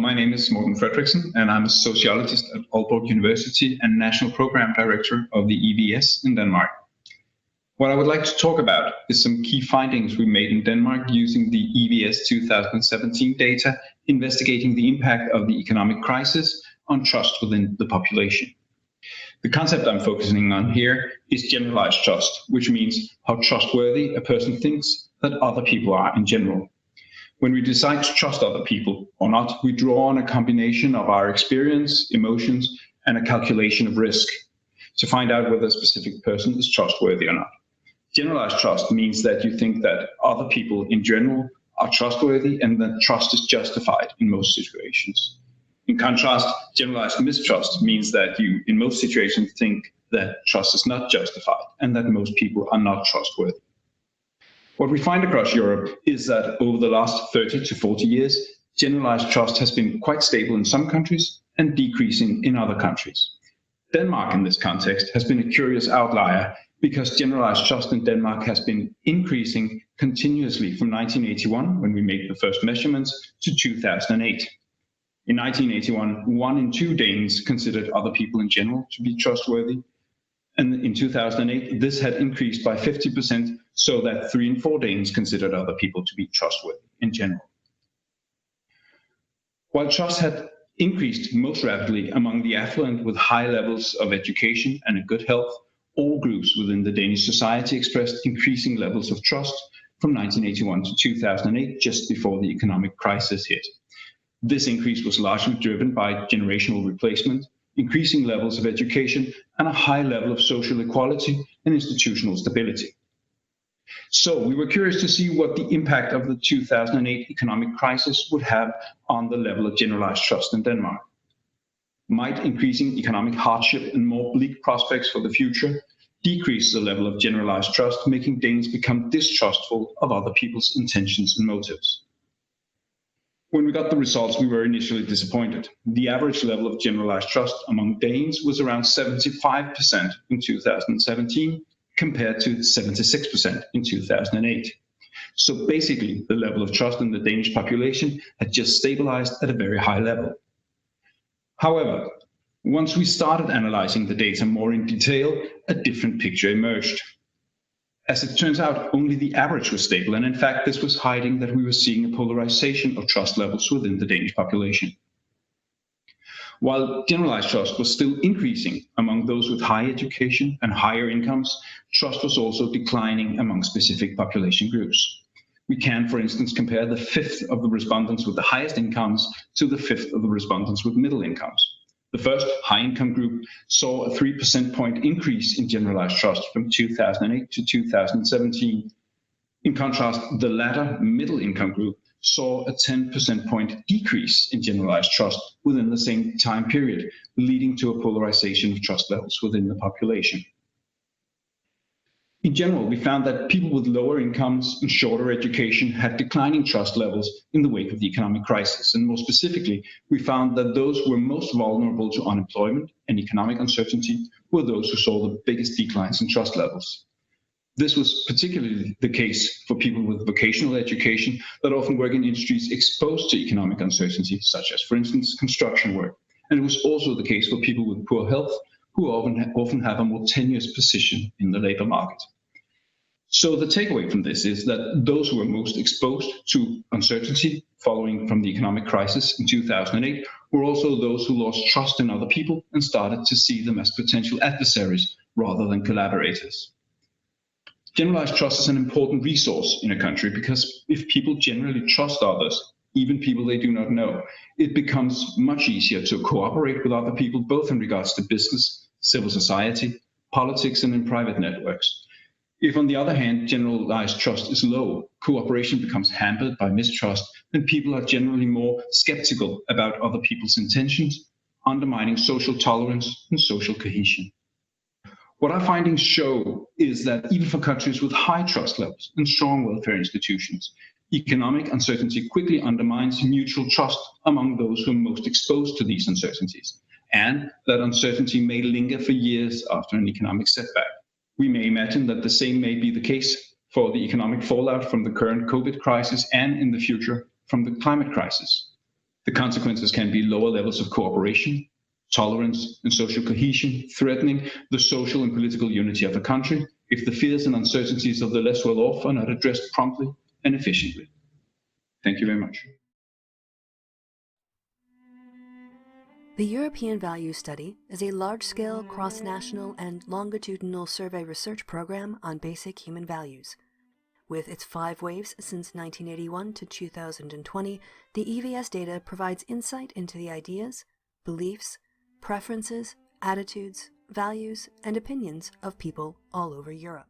my name is Morten Frederiksen, and I'm a sociologist at Aalborg University and National Program Director of the EVS in Denmark. What I would like to talk about is some key findings we made in Denmark using the EVS 2017 data, investigating the impact of the economic crisis on trust within the population. The concept I'm focusing on here is generalized trust, which means how trustworthy a person thinks that other people are in general. When we decide to trust other people or not, we draw on a combination of our experience, emotions, and a calculation of risk to find out whether a specific person is trustworthy or not. Generalized trust means that you think that other people in general are trustworthy and that trust is justified in most situations. In contrast, generalized mistrust means that you, in most situations, think that trust is not justified and that most people are not trustworthy. What we find across Europe is that over the last 30 to 40 years, generalized trust has been quite stable in some countries and decreasing in other countries. Denmark, in this context, has been a curious outlier because generalized trust in Denmark has been increasing continuously from 1981, when we made the first measurements, to 2008. In 1981, 1 in 2 Danes considered other people in general to be trustworthy. And in 2008, this had increased by 50%, so that 3 in 4 Danes considered other people to be trustworthy in general. While trust had increased most rapidly among the affluent with high levels of education and a good health, all groups within the Danish society expressed increasing levels of trust from 1981 to 2008, just before the economic crisis hit. This increase was largely driven by generational replacement, increasing levels of education, and a high level of social equality and institutional stability. So we were curious to see what the impact of the 2008 economic crisis would have on the level of generalized trust in Denmark. Might increasing economic hardship and more bleak prospects for the future decrease the level of generalized trust, making Danes become distrustful of other people's intentions and motives? When we got the results, we were initially disappointed. The average level of generalized trust among Danes was around 75% in 2017, compared to 76% in 2008. So basically, the level of trust in the Danish population had just stabilized at a very high level. However, once we started analyzing the data more in detail, a different picture emerged. As it turns out, only the average was stable, and in fact, this was hiding that we were seeing a polarization of trust levels within the Danish population. While generalized trust was still increasing among those with high education and higher incomes, trust was also declining among specific population groups. We can, for instance, compare the fifth of the respondents with the highest incomes to the fifth of the respondents with middle incomes. The first, high-income group, saw a 3 percentage point increase in generalized trust from 2008 to 2017. In contrast, the latter, middle-income group, saw a 10 percentage point decrease in generalized trust within the same time period, leading to a polarization of trust levels within the population. In general, we found that people with lower incomes and shorter education had declining trust levels in the wake of the economic crisis. And more specifically, we found that those who were most vulnerable to unemployment and economic uncertainty were those who saw the biggest declines in trust levels. This was particularly the case for people with vocational education that often work in industries exposed to economic uncertainty, such as, for instance, construction work. And it was also the case for people with poor health, who often have a more tenuous position in the labor market. So the takeaway from this is that those who were most exposed to uncertainty following from the economic crisis in 2008 were also those who lost trust in other people and started to see them as potential adversaries rather than collaborators. Generalized trust is an important resource in a country because if people generally trust others, even people they do not know, it becomes much easier to cooperate with other people, both in regards to business, civil society, politics, and in private networks. If, on the other hand, generalized trust is low, cooperation becomes hampered by mistrust, and people are generally more skeptical about other people's intentions, undermining social tolerance and social cohesion. What our findings show is that even for countries with high trust levels and strong welfare institutions, economic uncertainty quickly undermines mutual trust among those who are most exposed to these uncertainties, and that uncertainty may linger for years after an economic setback. We may imagine that the same may be the case for the economic fallout from the current COVID crisis and in the future from the climate crisis. The consequences can be lower levels of cooperation, tolerance, and social cohesion, threatening the social and political unity of a country if the fears and uncertainties of the less well-off are not addressed promptly and efficiently. Thank you very much. The European Value Study is a large-scale, cross-national, and longitudinal survey research program on basic human values. With its 5 waves since 1981 to 2020, the EVS data provides insight into the ideas, beliefs, preferences, attitudes, values, and opinions of people all over Europe.